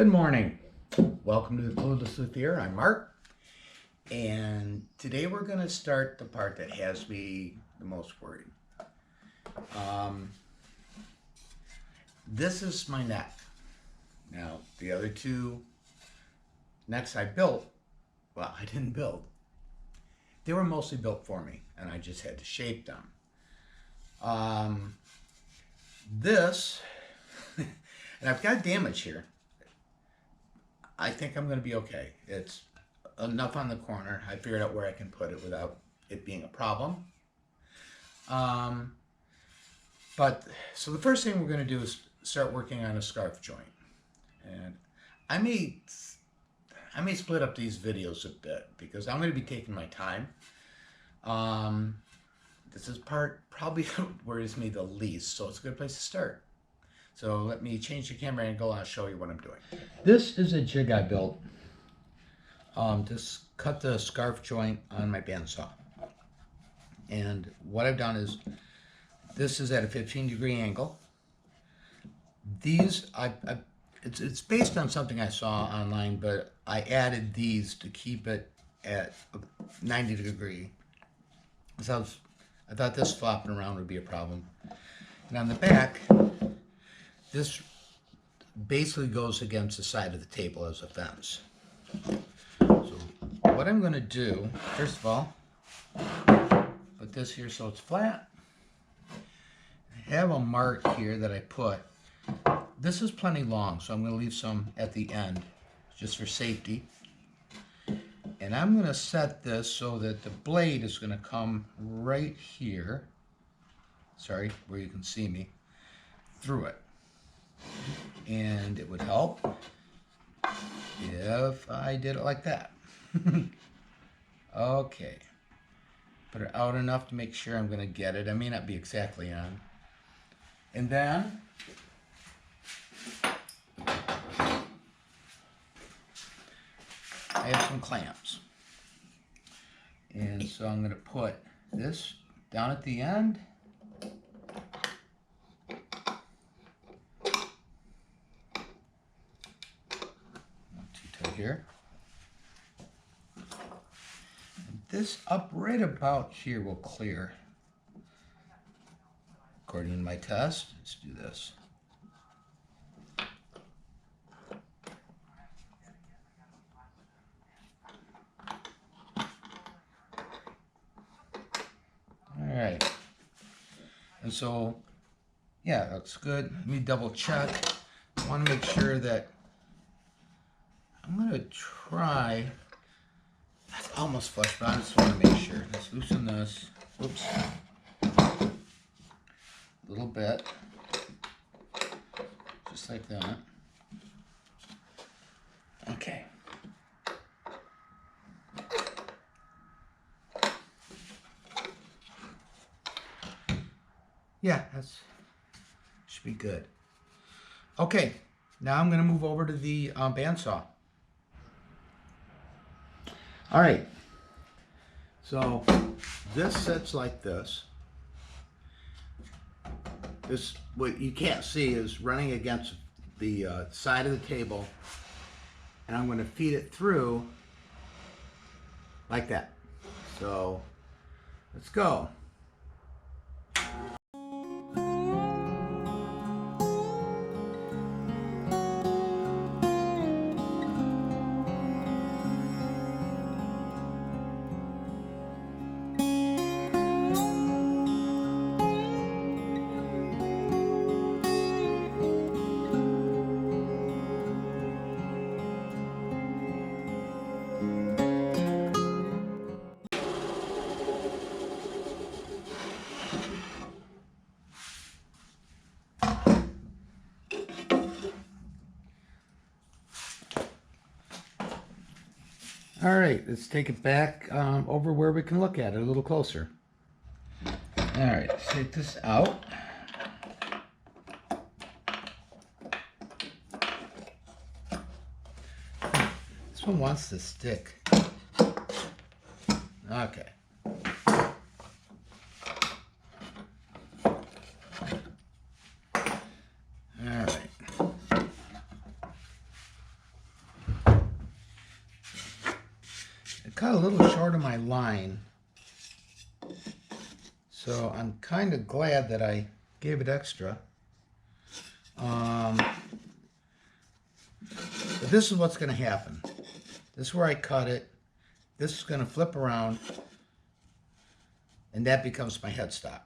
Good morning. Welcome to the Clueless Luthier. I'm Mark, and today we're going to start the part that has me the most worried. This is my neck. Now, the other two necks I built, well, I didn't build. They were mostly built for me, and I just had to shape them. This, and I've got damage here. I think I'm going to be okay. It's enough on the corner. I figured out where I can put it without it being a problem. So the first thing we're going to do is start working on a scarf joint. And I may split up these videos a bit because I'm going to be taking my time. This is part probably worries me the least, so it's a good place to start. So let me change the camera angle and I'll show you what I'm doing. This is a jig I built. Just cut the scarf joint on my bandsaw. And what I've done is, this is at a 15-degree angle. These, it's based on something I saw online, but I added these to keep it at 90 degree. So I thought this flopping around would be a problem. And on the back, this basically goes against the side of the table as a fence. So what I'm going to do, first of all, put this here so it's flat. I have a mark here that I put. This is plenty long, so I'm going to leave some at the end just for safety. And I'm going to set this so that the blade is going to come right here. Sorry, where you can see me, through it. And it would help if I did it like that. Okay. Put it out enough to make sure I'm going to get it. I may not be exactly on. And then I have some clamps. And so I'm going to put this down at the end. Here. And this up right about here will clear. According to my test, let's do this. All right. And so, yeah, that's good. Let me double check. I want to make sure that I'm going to try, that's almost flush, but I just want to make sure. Let's loosen this. Oops. A little bit. Just like that. Okay. Yeah, that's should be good. Okay, now I'm going to move over to the bandsaw. All right, so this sits like this. This, what you can't see, is running against the side of the table, and I'm going to feed it through like that. So let's go. All right, let's take it back over where we can look at it a little closer. All right, let's take this out. This one wants to stick. Okay. short of my line. So I'm kind of glad that I gave it extra. But this is what's going to happen. This is where I cut it. This is going to flip around, and that becomes my headstock.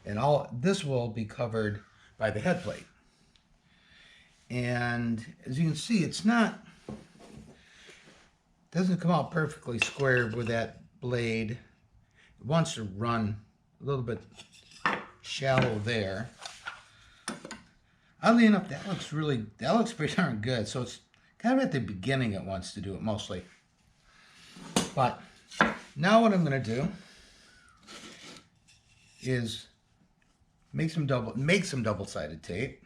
And all this will be covered by the head plate. And as you can see, it's not, doesn't come out perfectly square with that blade. It wants to run a little bit shallow there. Oddly enough, that looks pretty darn good. So it's kind of at the beginning it wants to do it mostly. But now what I'm going to do is make some double-sided tape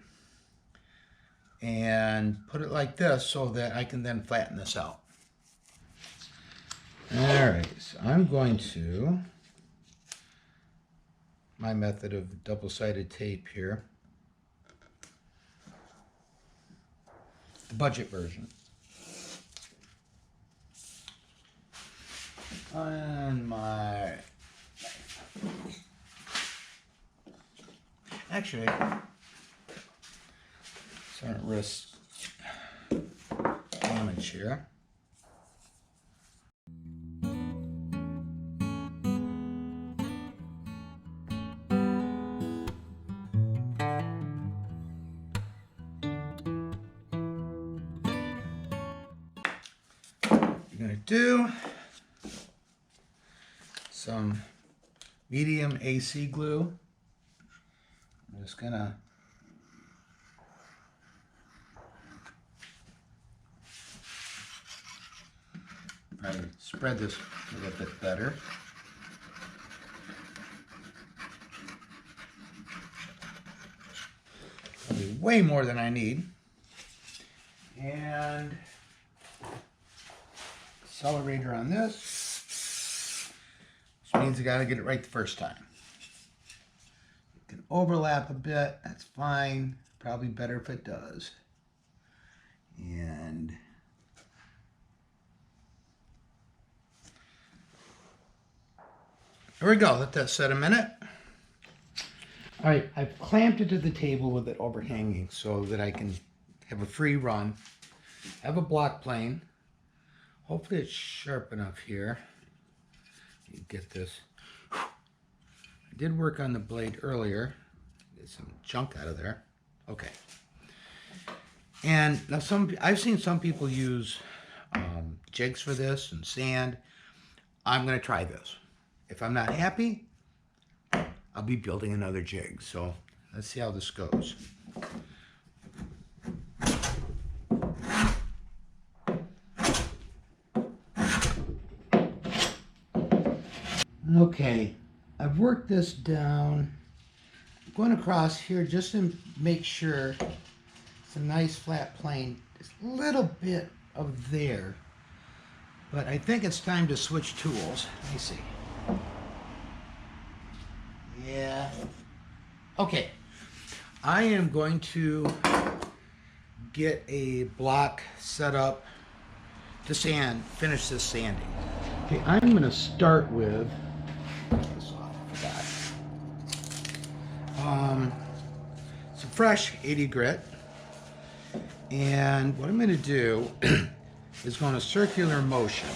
and put it like this so that I can then flatten this out. Alright, so I'm going to, my method of double-sided tape here, the budget version. And my, actually, so I don't risk damage here. You're going to do some medium AC glue. I'm just going to probably spread this a little bit better. Probably way more than I need. And accelerator on this, which means I got to get it right the first time. It can overlap a bit, that's fine. Probably better if it does. And there we go. Let that set a minute. All right, I've clamped it to the table with it overhanging so that I can have a free run. I have a block plane. Hopefully it's sharp enough here. You get this. I did work on the blade earlier. Get some junk out of there. Okay. And now I've seen some people use jigs for this and sand. I'm going to try this. If I'm not happy, I'll be building another jig. So let's see how this goes. Okay, I've worked this down. I'm going across here just to make sure it's a nice flat plane. Just a little bit of there. But I think it's time to switch tools. Let me see. Yeah. Okay. I am going to get a block set up to finish this sanding. Okay, I'm going to start with some fresh 80 grit, and what I'm going to do is go in a circular motion.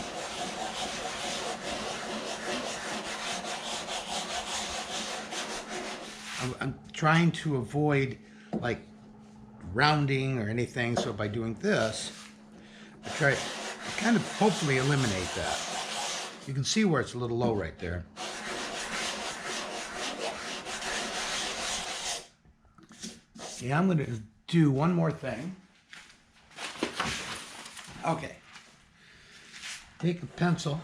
I'm trying to avoid like rounding or anything, so by doing this I try to kind of hopefully eliminate that. You can see where it's a little low right there. Yeah, I'm going to do one more thing. Okay. Take a pencil.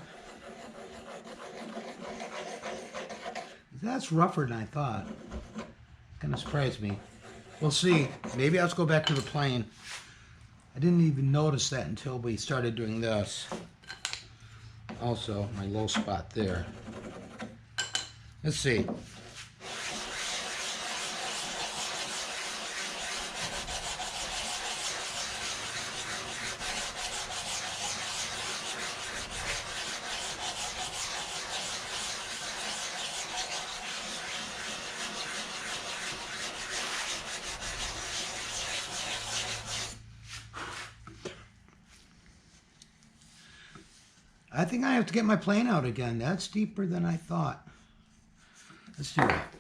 That's rougher than I thought. Kind of surprised me. We'll see. Maybe I'll just go back to the plane. I didn't even notice that until we started doing this. Also, my low spot there. Let's see. I think I have to get my plane out again. That's deeper than I thought. Let's do that.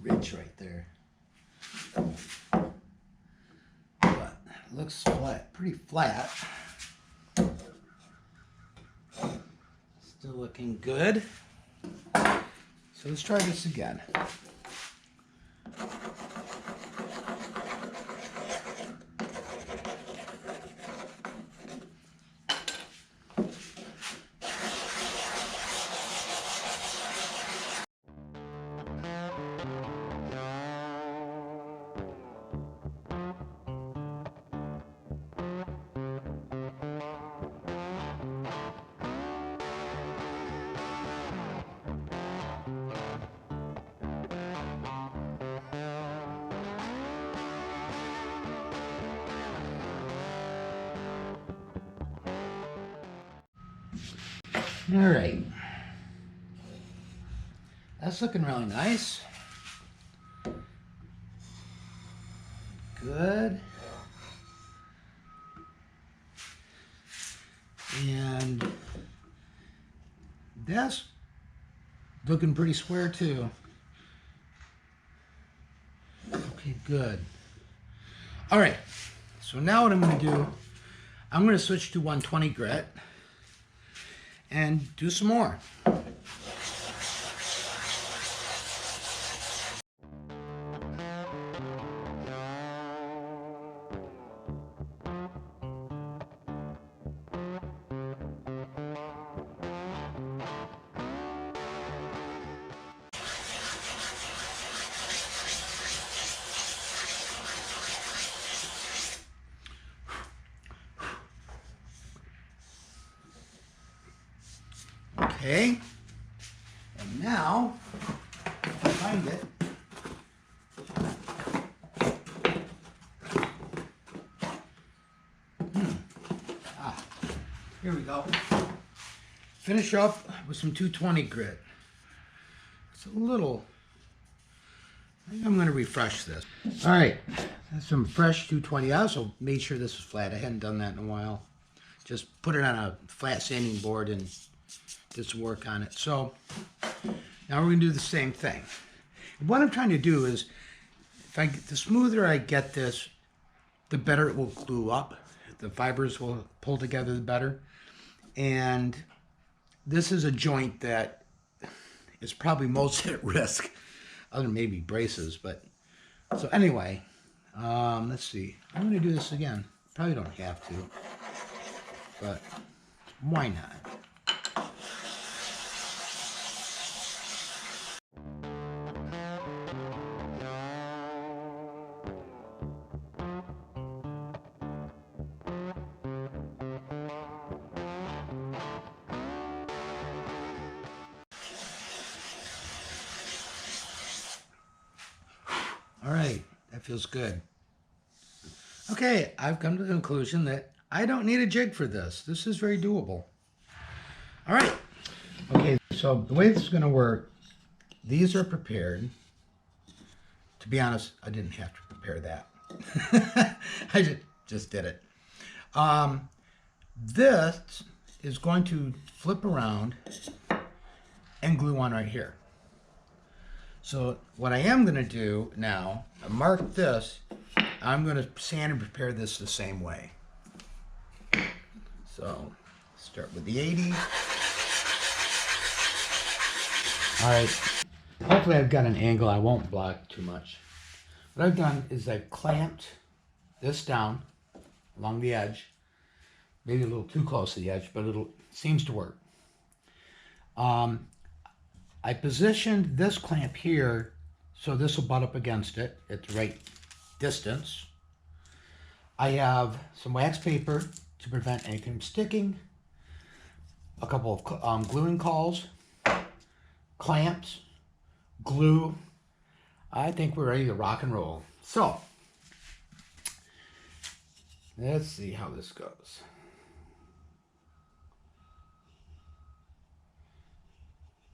Ridge right there, but it looks flat, pretty flat. Still looking good. So let's try this again. All right, that's looking really nice. Good. And that's looking pretty square too. Okay, good. All right, so now what I'm going to do, I'm going to switch to 120 grit and do some more. Okay, and now, if I find it, here we go. Finish up with some 220 grit. It's a little, I think I'm going to refresh this. All right, that's some fresh 220. I also made sure this was flat. I hadn't done that in a while. Just put it on a flat sanding board and did some work on it. So now we're going to do the same thing. What I'm trying to do is, the smoother I get this, the better it will glue up. The fibers will pull together the better. And this is a joint that is probably most at risk, other than maybe braces. But so anyway, let's see. I'm going to do this again. Probably don't have to, but why not? All right, that feels good. Okay, I've come to the conclusion that I don't need a jig for this. This is very doable. All right. Okay, so the way this is going to work, these are prepared. To be honest, I didn't have to prepare that. I just did it. This is going to flip around and glue on right here. So what I am going to do now, I mark this, I'm going to sand and prepare this the same way. So start with the 80. All right, hopefully I've got an angle I won't block too much. What I've done is I've clamped this down along the edge, maybe a little too close to the edge, but it seems to work. I positioned this clamp here so this will butt up against it at the right distance. I have some wax paper to prevent anything from sticking, a couple of gluing cauls, clamps, glue. I think we're ready to rock and roll. So, let's see how this goes.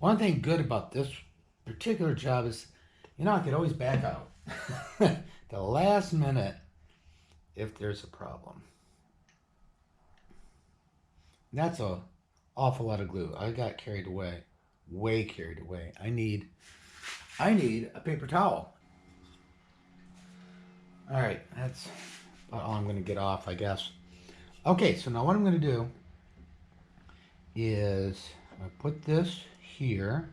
One thing good about this particular job is, I could always back out the last minute if there's a problem. That's an awful lot of glue. I got carried away, way carried away. I need a paper towel. All right, that's about all I'm going to get off, I guess. Okay, so now what I'm going to do is I'm going to put this here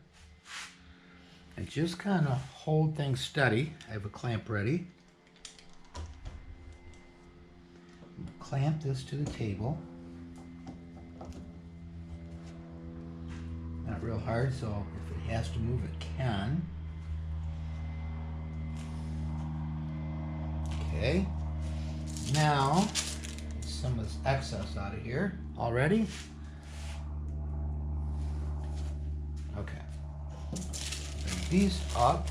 and just kind of hold things steady. I have a clamp ready. Clamp this to the table. Not real hard, so if it has to move, it can. Okay. Now, get some of this excess out of here already. Okay. Bring these up.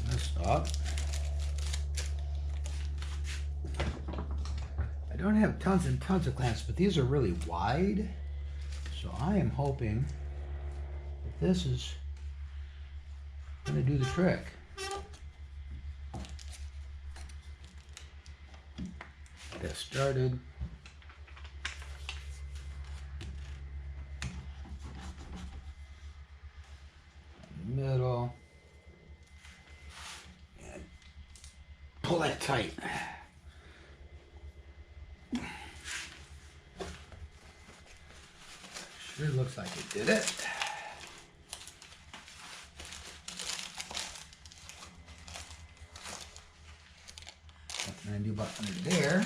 This up. I don't have tons and tons of clamps, but these are really wide. So I am hoping that this is going to do the trick. Get started. Middle. And pull that tight. Sure looks like it did it. Nothing I do about under there.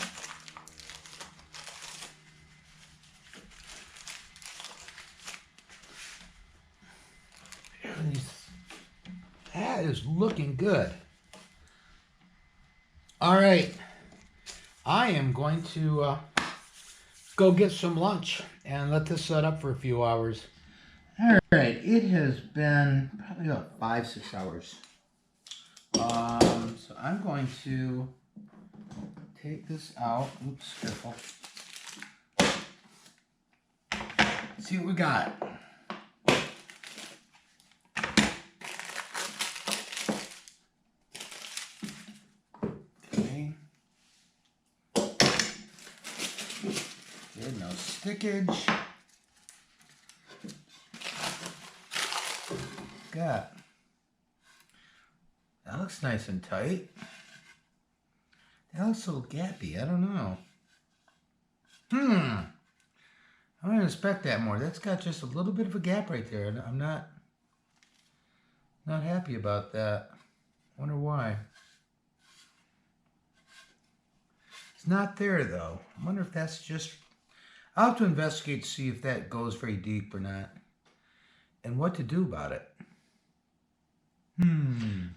That is looking good. All right. I am going to go get some lunch and let this set up for a few hours. All right. It has been probably about 5-6 hours. So I'm going to take this out. Oops, careful. See what we got. Okay. Good, no stickage. Got. That looks nice and tight. That looks a little gappy. I don't know. I would inspect that more. That's got just a little bit of a gap right there. I'm not happy about that. Wonder why. It's not there though. I wonder if that's just. I'll have to investigate to see if that goes very deep or not, and what to do about it.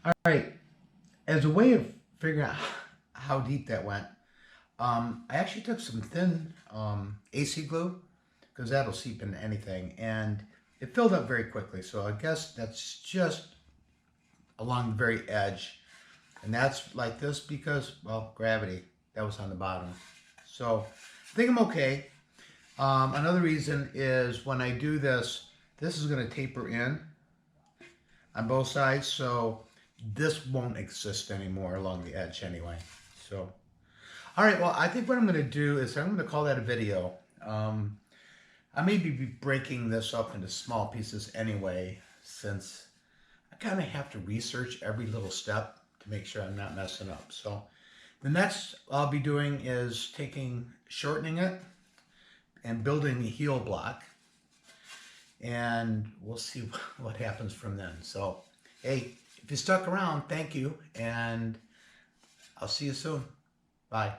All right. As a way of figuring out how deep that went, I actually took some thin AC glue, because that'll seep into anything, and it filled up very quickly. So I guess that's just along the very edge, and that's like this because, well, gravity. That was on the bottom. So I think I'm okay. Another reason is when I do this, this is going to taper in on both sides, so this won't exist anymore along the edge anyway. So, all right, well, I think what I'm going to do is I'm going to call that a video. I may be breaking this up into small pieces anyway, since I kind of have to research every little step to make sure I'm not messing up. So the next I'll be doing is shortening it and building a heel block, and we'll see what happens from then. So, hey, if you stuck around, thank you, and I'll see you soon. Bye.